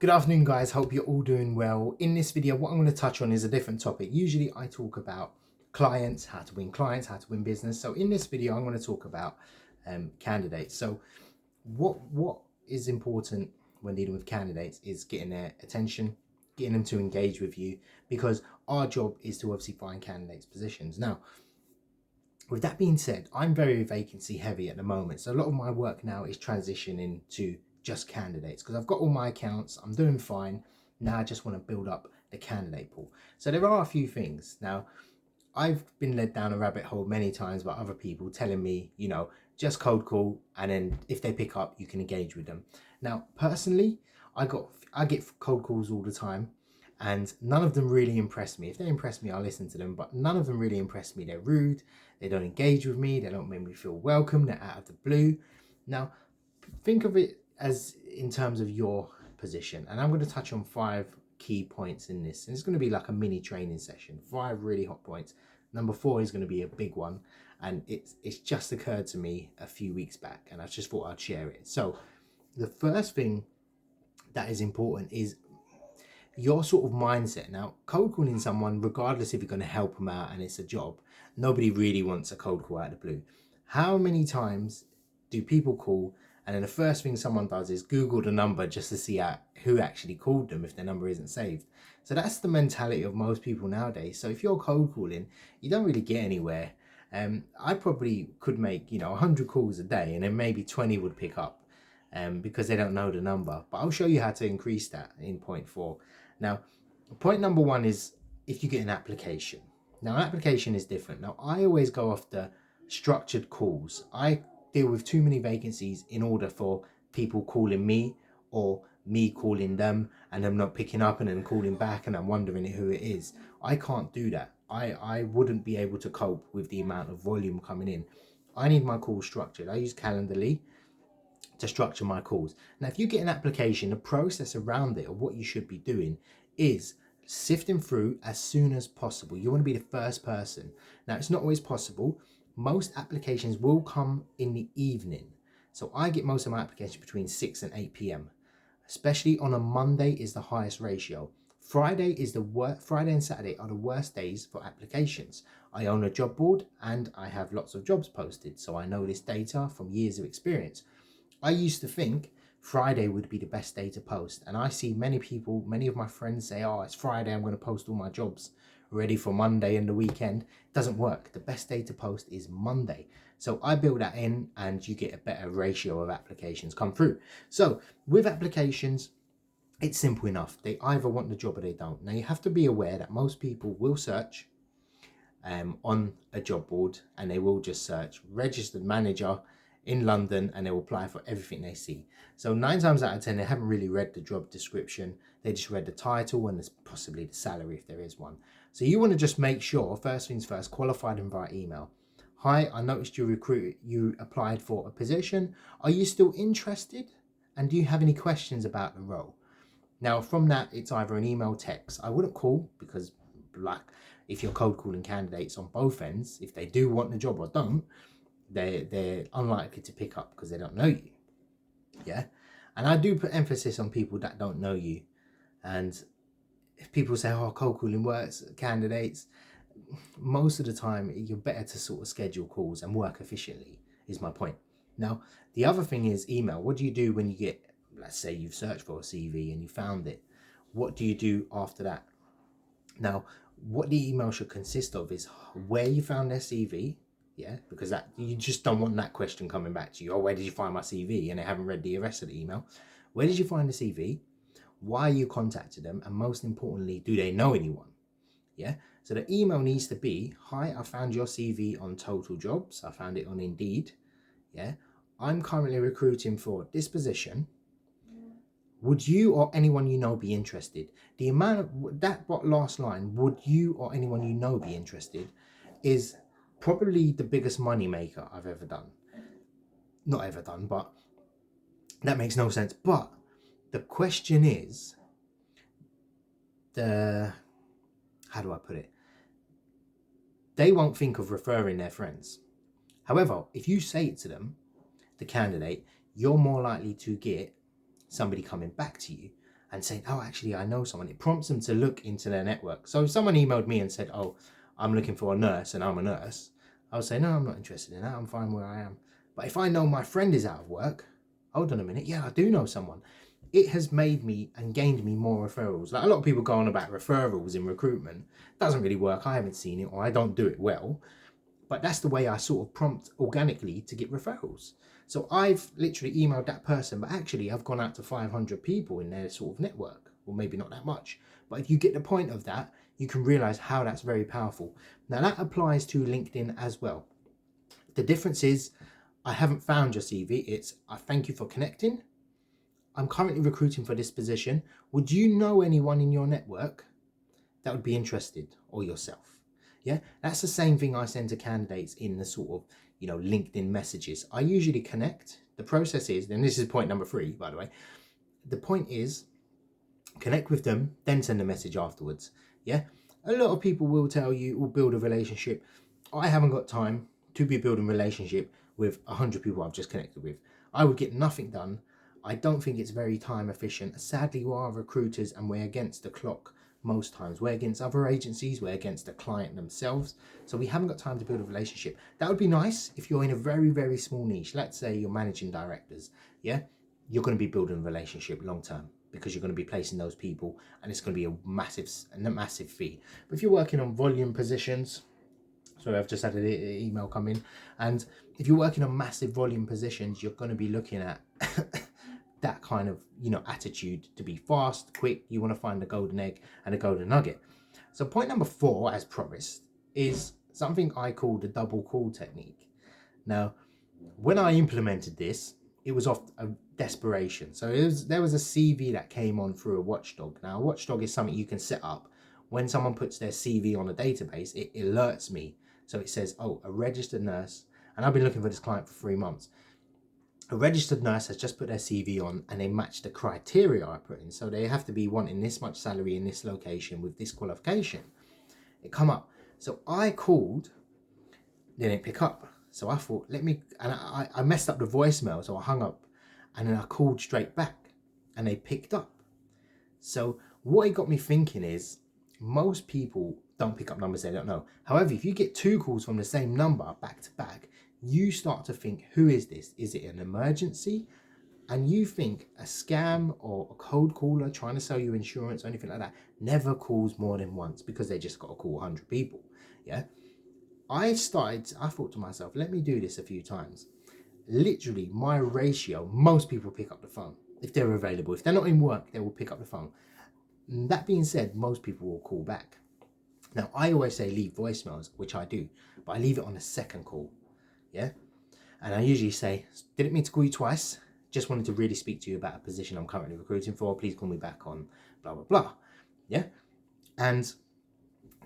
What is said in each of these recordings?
Good afternoon, guys. Hope you're all doing well. In this video, what I'm going to touch on is a different topic. Usually I talk about clients, how to win business. So in this video, I'm going to talk about candidates. So what is important when dealing with candidates is getting their attention, getting them to engage with you, because our job is to obviously find candidates positions. Now, with that being said, I'm very vacancy heavy at the moment. So a lot of my work now is transitioning to just candidates because I've got all my accounts, I'm doing fine. Now I just want to build up the candidate pool. So there are a few things. Now, I've been led down a rabbit hole many times by other people telling me, just cold call, and then if they pick up, you can engage with them. Now, personally, I get cold calls all the time, and none of them really impress me. If they impress me, I'll listen to them, but none of them really impress me. They're rude, they don't engage with me, they don't make me feel welcome, they're out of the blue. Now, think of it as in terms of your position, and I'm going to touch on 5 key points in this, and it's going to be like a mini training session. 5 really hot points. Number 4 is going to be a big one, and it's just occurred to me a few weeks back, and I just thought I'd share it. So the first thing that is important is your sort of mindset. Now, cold calling someone, regardless if you're going to help them out and it's a job, nobody really wants a cold call out of the blue. How many times do people call and then the first thing someone does is Google the number just to see who actually called them if their number isn't saved? So that's the mentality of most people nowadays. So if you're cold calling, you don't really get anywhere. I probably could make 100 calls a day, and then maybe 20 would pick up because they don't know the number. But I'll show you how to increase that in point 4. Now, point number 1 is if you get an application. Now, an application is different. Now, I always go after structured calls. I deal with too many vacancies in order for people calling me or me calling them and them not picking up and then calling back and I'm wondering who it is. I can't do that. I wouldn't be able to cope with the amount of volume coming in. I need my calls structured. I use Calendly to structure my calls. Now, if you get an application, the process around it or what you should be doing is sifting through as soon as possible. You want to be the first person. Now, it's not always possible. Most applications will come in the evening. So I get most of my applications between 6 and 8 p.m. Especially on a Monday is the highest ratio. Friday and Saturday are the worst days for applications. I own a job board and I have lots of jobs posted, so I know this data from years of experience. I used to think Friday would be the best day to post, and I see many of my friends say, oh, it's Friday, I'm going to post all my jobs ready for Monday and the weekend. It doesn't work. The best day to post is Monday. So I build that in and you get a better ratio of applications come through. So with applications, it's simple enough. They either want the job or they don't. Now, you have to be aware that most people will search on a job board, and they will just search registered manager in London and they will apply for everything they see. So 9 times out of 10, they haven't really read the job description. They just read the title and possibly the salary if there is one. So you want to just make sure, first things first, qualify them via email. Hi, I noticed you applied for a position. Are you still interested? And do you have any questions about the role? Now, from that, it's either an email, text. I wouldn't call because, like, if you're cold calling candidates on both ends, if they do want the job or don't, they're unlikely to pick up because they don't know you. Yeah, and I do put emphasis on people that don't know you. And if people say, oh, cold calling works, candidates, most of the time you're better to sort of schedule calls and work efficiently, is my point. Now, the other thing is email. What do you do when you get, let's say you've searched for a CV and you found it? What do you do after that? Now, what the email should consist of is where you found their CV. Yeah, because that you just don't want that question coming back to you. Oh, where did you find my CV? And they haven't read the rest of the email. Where did you find the CV? Why you contacted them? And most importantly, do they know anyone? Yeah, so the email needs to be, hi, I found your CV on Total Jobs. I found it on Indeed. Yeah, I'm currently recruiting for this position. Would you or anyone you know be interested? The amount of that last line, would you or anyone you know be interested, is probably the biggest money maker I've ever done. Not ever done, but that makes no sense. But the question is, how do I put it? They won't think of referring their friends. However, if you say it to them, the candidate, you're more likely to get somebody coming back to you. and saying, oh, actually, I know someone. It prompts them to look into their network. So if someone emailed me and said, oh, I'm looking for a nurse and I'm a nurse, I'll say, no, I'm not interested in that. I'm fine where I am. But if I know my friend is out of work, hold on a minute. Yeah, I do know someone. It has made me and gained me more referrals. Like a lot of people go on about referrals in recruitment. It doesn't really work. I haven't seen it, or I don't do it well. But that's the way I sort of prompt organically to get referrals. So I've literally emailed that person, but actually I've gone out to 500 people in their sort of network, or maybe not that much. But if you get the point of that, you can realize how that's very powerful. Now that applies to LinkedIn as well. The difference is, I haven't found your CV. It's, I thank you for connecting. I'm currently recruiting for this position. Would you know anyone in your network that would be interested, or yourself? Yeah, that's the same thing I send to candidates in the sort of, LinkedIn messages. I usually connect. The process is, and this is point number 3, by the way. The point is, connect with them, then send a message afterwards. Yeah, a lot of people will tell you, will build a relationship. I haven't got time to be building a relationship with 100 people I've just connected with. I would get nothing done. I don't think it's very time efficient. Sadly, we are recruiters and we're against the clock most times. We're against other agencies, we're against the client themselves. So we haven't got time to build a relationship. That would be nice if you're in a very, very small niche. Let's say you're managing directors. Yeah, you're going to be building a relationship long term, because you're going to be placing those people and it's going to be a massive fee. But if you're working on volume positions, sorry, I've just had an email come in, and if you're working on massive volume positions, you're going to be looking at that kind of attitude to be fast, quick. You want to find the golden egg and a golden nugget. So point number 4, as promised, is something I call the double call technique. Now, when I implemented this, it was off a desperation. So there was a CV that came on through a watchdog. Now, a watchdog is something you can set up. When someone puts their CV on a database, it alerts me. So it says, oh, a registered nurse, and I've been looking for this client for 3 months. A registered nurse has just put their CV on and they match the criteria I put in. So they have to be wanting this much salary in this location with this qualification. It come up. So I called, they didn't pick up. So I thought, and I messed up the voicemail, so I hung up and then I called straight back and they picked up. So what it got me thinking is, most people don't pick up numbers they don't know. However, if you get 2 calls from the same number back to back, you start to think, who is this? Is it an emergency? And you think a scam or a cold caller trying to sell you insurance or anything like that never calls more than once, because they just got to call 100 people. Yeah. I thought to myself, let me do this a few times. Literally, my ratio, most people pick up the phone if they're available. If they're not in work, they will pick up the phone. That being said, most people will call back. Now, I always say leave voicemails, which I do, but I leave it on the second call. Yeah. And I usually say, didn't mean to call you twice. Just wanted to really speak to you about a position I'm currently recruiting for. Please call me back on blah, blah, blah. Yeah. And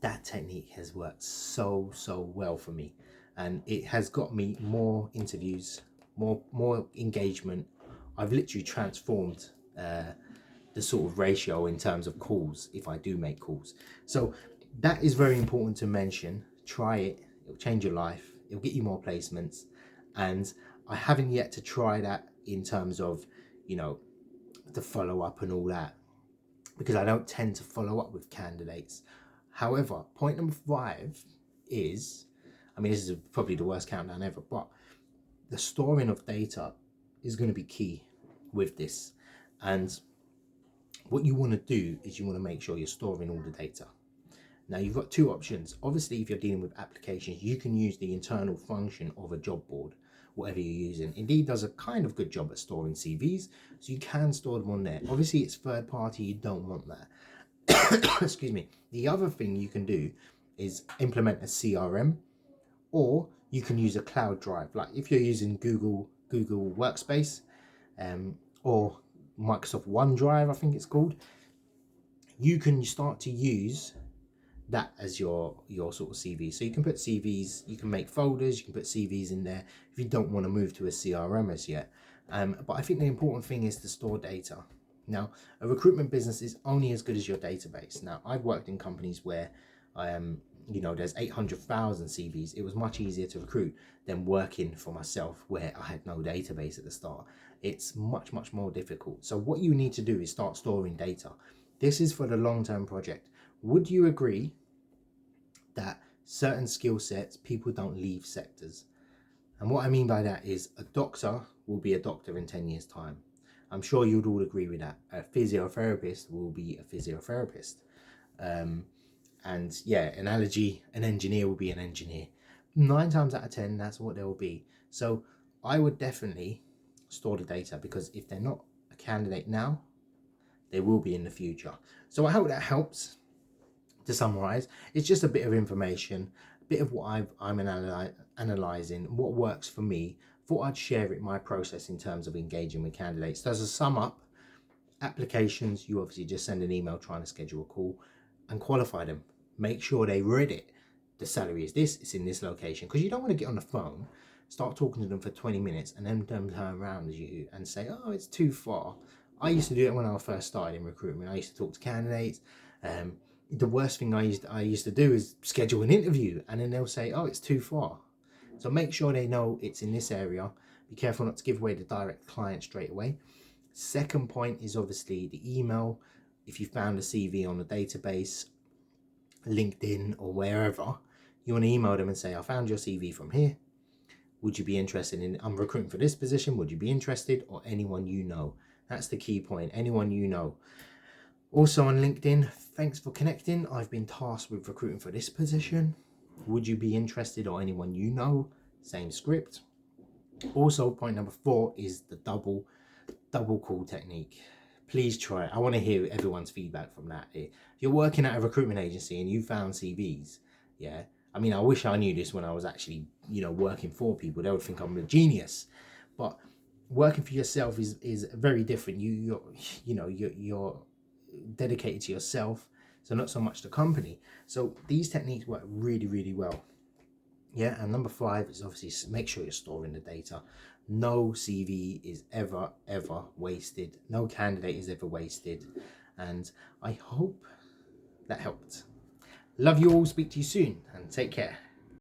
that technique has worked so well for me. And it has got me more interviews, more engagement. I've literally transformed the sort of ratio in terms of calls, if I do make calls. So that is very important to mention. Try it. It'll change your life. It'll get you more placements. And I haven't yet to try that in terms of, the follow up and all that, because I don't tend to follow up with candidates. However, point number 5 is, this is probably the worst countdown ever, but the storing of data is going to be key with this. And what you want to do is you want to make sure you're storing all the data. Now, you've got 2 options. Obviously, if you're dealing with applications, you can use the internal function of a job board, whatever you're using. Indeed does a kind of good job at storing CVs, so you can store them on there. Obviously, it's third party, you don't want that. Excuse me. The other thing you can do is implement a CRM, or you can use a cloud drive. Like if you're using Google Workspace, or Microsoft OneDrive, I think it's called, you can start to use that as your sort of CV. So you can put CVs, you can make folders, you can put CVs in there if you don't want to move to a CRM as yet. But I think the important thing is to store data. Now, a recruitment business is only as good as your database. Now, I've worked in companies where there's 800,000 CVs. It was much easier to recruit than working for myself, where I had no database at the start. it's much, much more difficult. So what you need to do is start storing data. This is for the long-term project. Would you agree that certain skill sets, people don't leave sectors? And what I mean by that is a doctor will be a doctor in 10 years' time. I'm sure you'd all agree with that. A physiotherapist will be a physiotherapist. And yeah, analogy, an engineer will be an engineer. 9 times out of 10, that's what they will be. So I would definitely store the data, because if they're not a candidate now, they will be in the future. So I hope that helps. To summarize, it's just a bit of information, a bit of what I'm analyzing, what works for me. Thought I'd share it, my process in terms of engaging with candidates. So as a sum up, applications, you obviously just send an email trying to schedule a call and qualify them. Make sure they read it. The salary is this, it's in this location, because you don't want to get on the phone, start talking to them for 20 minutes and then them turn around as you and say, oh, it's too far. I used to do it when I first started in recruitment. I used to talk to candidates. The worst thing I used to do is schedule an interview, and then they'll say, oh, it's too far. So make sure they know it's in this area. Be careful not to give away the direct client straight away. Second point is obviously the email. If you found a CV on a database, LinkedIn or wherever, you want to email them and say, I found your CV from here. Would you be interested in, I'm recruiting for this position. Would you be interested? Or anyone you know. That's the key point. Anyone you know. Also on LinkedIn, thanks for connecting. I've been tasked with recruiting for this position. Would you be interested? Or anyone you know? Same script. Also, point number 4 is the double call technique. Please try it. I want to hear everyone's feedback from that. If you're working at a recruitment agency and you found CVs, yeah, I mean, I wish I knew this when I was actually, working for people. They would think I'm a genius. But working for yourself is very different. You're dedicated to yourself, so not so much the company. So these techniques work really, really well. Yeah, and number 5 is obviously make sure you're storing the data. No CV is ever wasted. No candidate is ever wasted. And I hope that helped. Love you all. Speak to you soon and take care.